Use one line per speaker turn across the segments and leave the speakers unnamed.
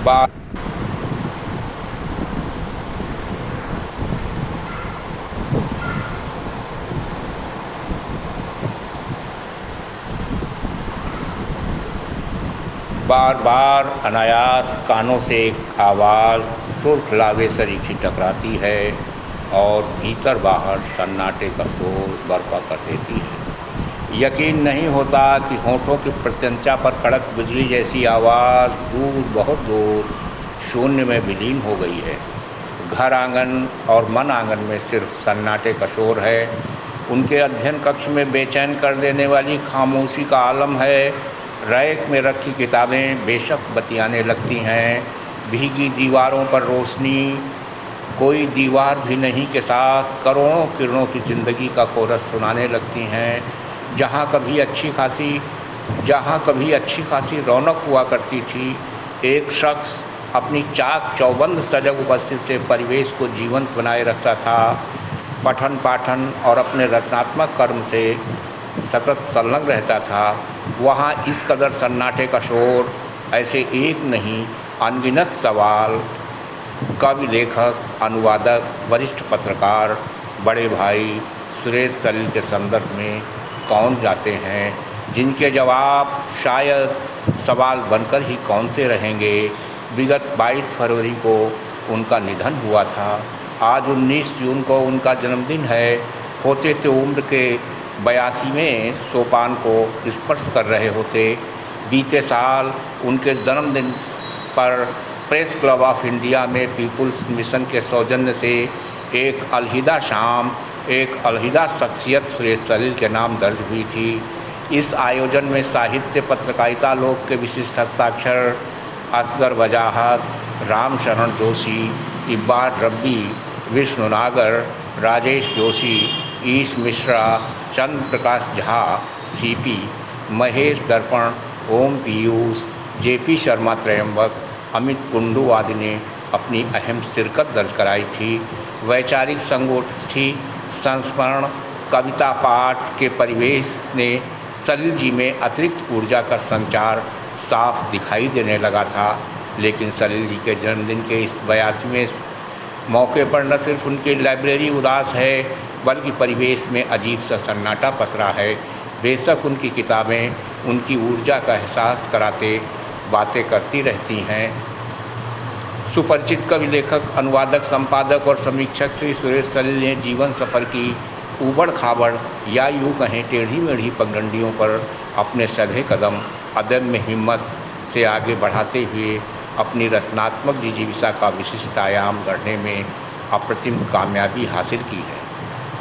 बार बार बार अनायास कानों से एक आवाज़ सुर सरीखी टकराती है और भीतर बाहर सन्नाटे का शोर बर्पा कर देती है। यकीन नहीं होता कि होठों की प्रत्यंचा पर कड़क बिजली जैसी आवाज़ दूर, बहुत दूर शून्य में विलीन हो गई है। घर आंगन और मन आंगन में सिर्फ सन्नाटे का शोर है। उनके अध्ययन कक्ष में बेचैन कर देने वाली खामोशी का आलम है। रैक में रखी किताबें बेशक बतियाने लगती हैं। भीगी दीवारों पर रोशनी कोई दीवार भी नहीं के साथ करोड़ों किरणों की ज़िंदगी का कोरस सुनाने लगती हैं। जहाँ कभी अच्छी खासी रौनक हुआ करती थी, एक शख्स अपनी चाक चौबंद सजग उपस्थिति से परिवेश को जीवंत बनाए रखता था। पठन पाठन और अपने रचनात्मक कर्म से सतत संलग्न रहता था। वहाँ इस कदर सन्नाटे का शोर, ऐसे एक नहीं अनगिनत सवाल कवि, लेखक, अनुवादक, वरिष्ठ पत्रकार, बड़े भाई सुरेश सलील के संदर्भ में कौन जाते हैं, जिनके जवाब शायद सवाल बनकर ही कौनते रहेंगे। विगत 22 फरवरी को उनका निधन हुआ था। आज 19 जून को उनका जन्मदिन है। होते तो उम्र के 82वें सोपान को स्पर्श कर रहे होते। बीते साल उनके जन्मदिन पर प्रेस क्लब ऑफ इंडिया में पीपुल्स मिशन के सौजन्य से एक अलहिदा शाम, एक अलहिदा शख्सियत सुरेश सलील के नाम दर्ज हुई थी। इस आयोजन में साहित्य पत्रकारिता लोक के विशिष्ट हस्ताक्षर असगर वजाहत, राम शरण जोशी, इब्बार रब्बी, विष्णु नागर, राजेश जोशी, ईश मिश्रा, चंद्र प्रकाश झा, सीपी, महेश दर्पण, ओम पीयूष, जेपी शर्मा त्रयंबक, अमित कुंडू आदि ने अपनी अहम शिरकत दर्ज कराई थी। वैचारिक संगोष्ठी, संस्मरण, कविता पाठ के परिवेश ने सलील जी में अतिरिक्त ऊर्जा का संचार साफ दिखाई देने लगा था। लेकिन सलील जी के जन्मदिन के इस 82वें मौके पर न सिर्फ उनकी लाइब्रेरी उदास है, बल्कि परिवेश में अजीब सा सन्नाटा पसरा है। बेशक उनकी किताबें उनकी ऊर्जा का एहसास कराते बातें करती रहती हैं। सुपरिचित कवि, लेखक, अनुवादक, संपादक और समीक्षक श्री सुरेश सलील ने जीवन सफ़र की ऊबड़ खाबड़ या यूँ कहें टेढ़ी मेढ़ी पगडंडियों पर अपने सधे कदम अदम्य हिम्मत से आगे बढ़ाते हुए अपनी रचनात्मक जिजीविका का विशिष्ट आयाम गढ़ने में अप्रतिम कामयाबी हासिल की है।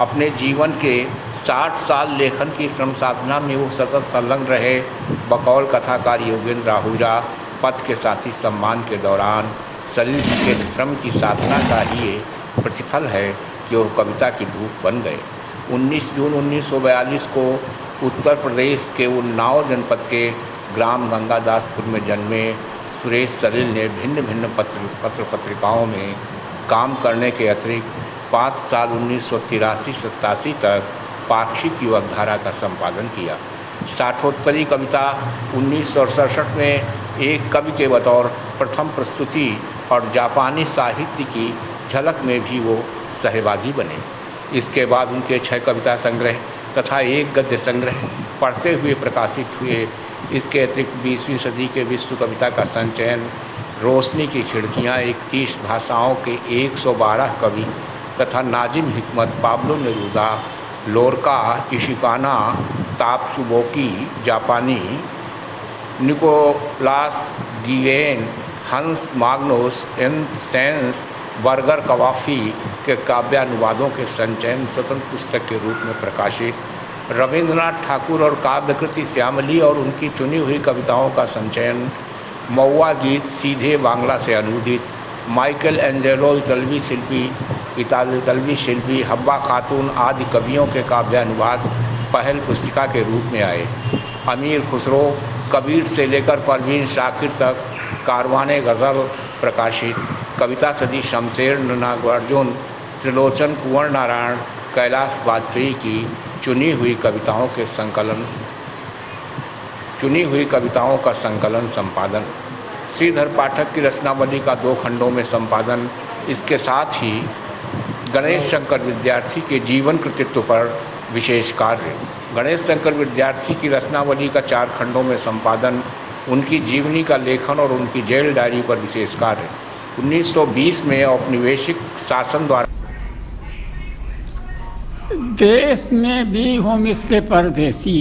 अपने जीवन के 60 साल लेखन की श्रम साधना में वो सतत संलग्न रहे। बकौल कथाकार योगेंद्र आहूजा पथ के साथी सम्मान के दौरान सलील जी के श्रम की साधना का ही ये प्रतिफल है कि वो कविता की धूप बन गए। 19 जून 1942 को उत्तर प्रदेश के उन्नाव जनपद के ग्राम गंगादासपुर में जन्मे सुरेश सलील ने भिन्न भिन्न पत्र पत्रिकाओं में काम करने के अतिरिक्त 5 साल 1983-87 तक पाक्षिक युवक धारा का संपादन किया। साठोत्तरी कविता 1967 में एक कवि के बतौर प्रथम प्रस्तुति और जापानी साहित्य की झलक में भी वो सहभागी बने। इसके बाद उनके 6 कविता संग्रह तथा एक गद्य संग्रह पढ़ते हुए प्रकाशित हुए। इसके अतिरिक्त 20वीं सदी के विश्व कविता का संचयन, रोशनी की खिड़कियाँ, 31 भाषाओं के 112 कवि तथा नाजिम हिकमत, पाब्लो नेरूदा, लोरका, इशिकाना, तात्सुबोकी, जापानी, निकोलास गिवेन, हंस माग्नोस, एन सेंस, बर्गर कवाफी के काव्यानुवादों के संचयन स्वतंत्र पुस्तक के रूप में प्रकाशित, रविंद्रनाथ ठाकुर और काव्यकृति श्यामली और उनकी चुनी हुई कविताओं का संचयन, मऊआ गीत सीधे बांग्ला से अनुदित, माइकल एंजेलो इतालवी शिल्पी, हब्बा खातून आदि कवियों के काव्यानुवाद पहल पुस्तिका के रूप में आए। अमीर खुसरो, कबीर से लेकर परवीन शाकिर तक कारवाने गज़ल प्रकाशित, कविता सदी शमशेर, नागार्जुन, त्रिलोचन, कुंवर नारायण, कैलाश वाजपेयी की चुनी हुई कविताओं का संकलन संपादन, श्रीधर पाठक की रचनावली का 2 खंडों में संपादन, इसके साथ ही गणेश शंकर विद्यार्थी के जीवन कृतित्व पर विशेष कार्य। गणेश शंकर विद्यार्थी की रचनावली का 4 खंडों में संपादन, उनकी जीवनी का लेखन और उनकी जेल डायरी पर विशेष कार्य। 1920 में औपनिवेशिक शासन द्वारा
देश में भी हूँ मिस्र परदेसी,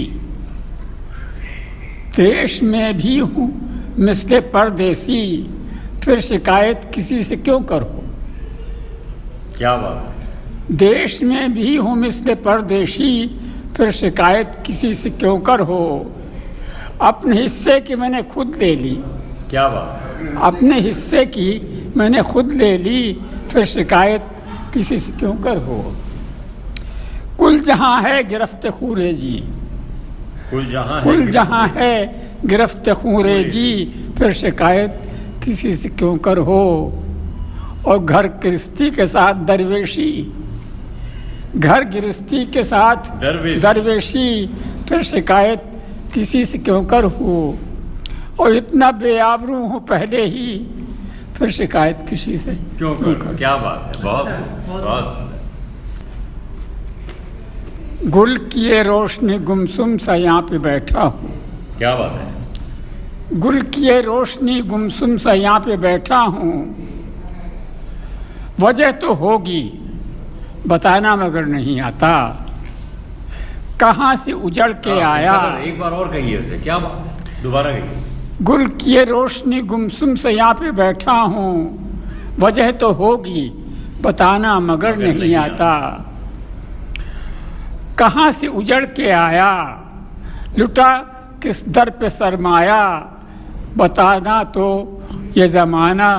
देश में भी हूँ मिस्र परदेसी, फिर शिकायत किसी से क्यों करो।
क्या बात।
देश में भी हूँ मिस्र परदेसी, फिर शिकायत किसी से क्यों कर हो। अपने हिस्से की मैंने खुद ले ली।
क्या बात।
अपने हिस्से की मैंने खुद ले ली, फिर शिकायत किसी से क्यों कर हो। कुल जहाँ है गिरफ्त खूरे जी, कुल जहाँ है गिरफ्त खूरे जी, फिर शिकायत किसी से क्यों कर हो। और घर गृहस्थी के साथ दरवेशी, घर गृहस्थी के साथ दरवेशी, फिर शिकायत किसी से क्यों कर हो। और इतना बेआबरू हूँ पहले ही, फिर शिकायत किसी से
क्यों कर। क्या बात है, बहुत बहुत।
गुल किए रोशनी गुमसुम सा यहाँ पे बैठा हूँ।
क्या बात है।
गुल किए रोशनी गुमसुम सा यहाँ पे बैठा हूँ। वजह तो होगी बताना मगर नहीं आता, कहाँ से उजड़ के आया।
एक बार और कहिए उसे, क्या बात है, दोबारा कहिए।
गुल किए रोशनी गुमसुम से यहाँ पे बैठा हूँ, वजह तो होगी बताना मगर नहीं आता। कहाँ से उजड़ के आया, लुटा किस दर पे सरमाया, बताना तो ये ज़माना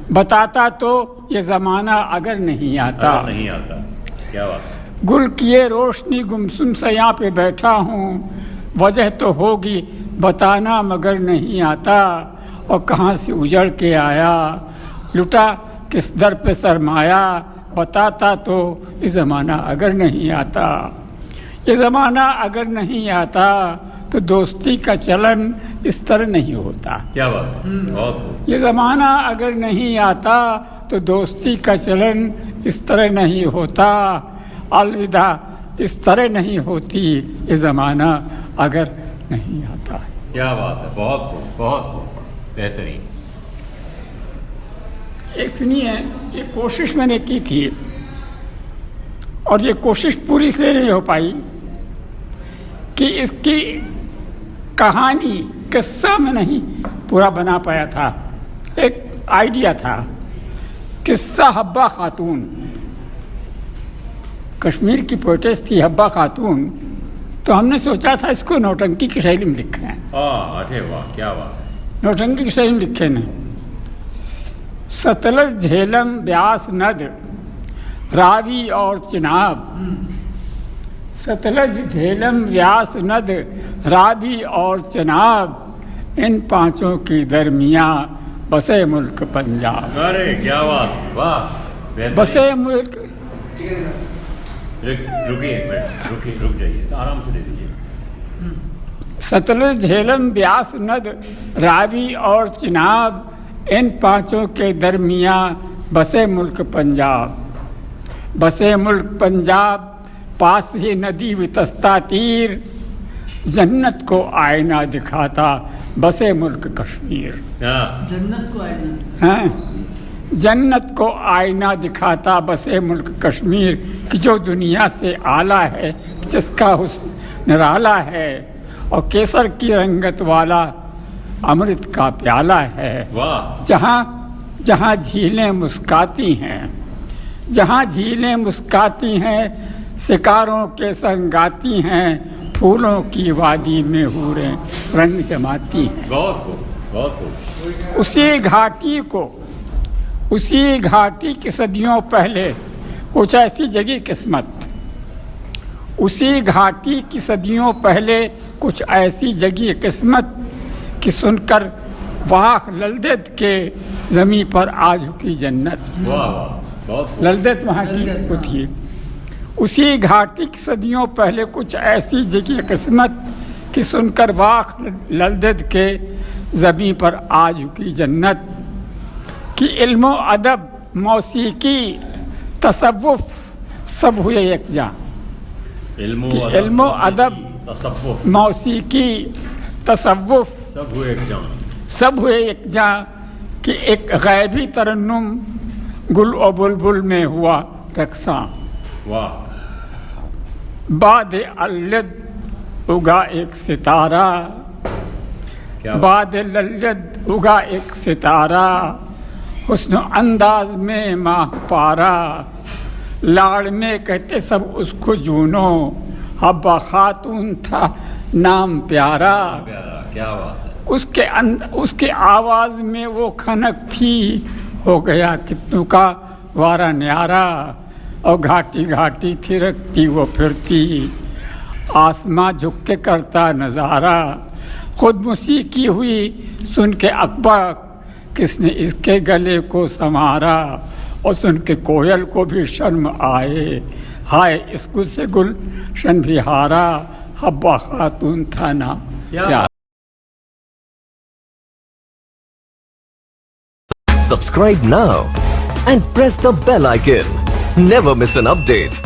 बताता तो ये ज़माना अगर नहीं आता।
नहीं आता। क्या बात है।
गुल किए रोशनी गुमसुम से यहाँ पे बैठा हूँ, वजह तो होगी बताना मगर नहीं आता। और कहाँ से उजड़ के आया, लुटा किस दर पे सरमाया, बताता तो ये ज़माना अगर नहीं आता। ये ज़माना अगर नहीं आता तो दोस्ती का चलन इस तरह नहीं होता।
क्या बात है, बहुत।
ये ज़माना अगर नहीं आता तो दोस्ती का चलन इस तरह नहीं होता। अलविदा इस तरह नहीं होती ये ज़माना अगर नहीं आता।
क्या बात है, बहुत खूब, बहुत खूब, बेहतरीन।
एक सुनिए, ये कोशिश मैंने की थी और ये कोशिश पूरी इसलिए नहीं हो पाई कि इसकी कहानी किस्सा में नहीं पूरा बना पाया था। एक आइडिया था, किस्सा हब्बा खातून, कश्मीर की पोएटेस थी हब्बा खातून, तो हमने सोचा था इसको नौटंकी की शैली में लिखें।
अरे वाह, क्या बात।
नौटंकी की शैली में लिखे ने सतलज झेलम ब्यास नद रावी और चिनाब, सतलज झेलम व्यास नद रावी और चिनाब, इन पांचों की दरमियाँ बसे मुल्क पंजाब।
अरे क्या बात, वाह।
बसे मुल्क।
रुकिए, रुक जाइए, आराम से दे दीजिए।
सतलज झेलम ब्यास नद रावी और चिनाब, इन पांचों के दरमियाँ बसे मुल्क पंजाब। बसे मुल्क पंजाब, पास ही नदी वितस्ता तीर, जन्नत को आईना दिखाता बसे मुल्क कश्मीर।
जन्नत को आईना,
हाँ, जन्नत को आईना दिखाता बसे मुल्क कश्मीर, कि जो दुनिया से आला है, जिसका हुस्न निराला है, और केसर की रंगत वाला अमृत का प्याला है।
वाह।
जहाँ जहाँ झीलें मुस्काती हैं, जहाँ झीलें मुस्काती हैं, शिकारों के संग गाती हैं, फूलों की वादी में हूरें रंग जमाती हैं।
बहुत खूब, बहुत खूब।
उसी घाटी की सदियों पहले कुछ ऐसी जगी किस्मत, उसी घाटी की सदियों पहले कुछ ऐसी जगी किस्मत, कि सुनकर वाह ललदेत के ज़मीं पर आज की जन्नत।
वाह वाह, बहुत।
ललदेत वहाँ की वो थी। उसी घाटी की सदियों पहले कुछ ऐसी जगी किस्मत, कि सुनकर वाख लल्दद के ज़मीं पर आ झुकी जन्नत कि इल्म अदब मौसीकी तसव्वुफ सब हुए यकजा कि इल्म अदब
तसव्वुफ
मौसीकी तसव्वुफ
सब हुए
यकजा कि एक गैबी तरन्नुम गुल और बुलबुल में हुआ रक्सा
वाह
बाद अल्लद उगा एक सितारा बाद लल्लद उगा एक सितारा हुस्न अंदाज में माह पारा लाड़ में कहते सब उसको जूनो हब्बा खातून था नाम प्यारा
क्या बात है।
उसके आवाज़ में वो खनक थी हो गया कितनों का वारा न्यारा और घाटी घाटी थिरकती वो फिरती आसमां झुक के करता नज़ारा खुद मौसीकी हुई सुन के अकबक किसने इसके गले को संवारा और सुन के कोयल को भी शर्म आए हाय इस गुल से गुलशन भी हारा हब्बा खातून था ना प्यारा।
Subscribe now and press the bell icon. Never miss an update.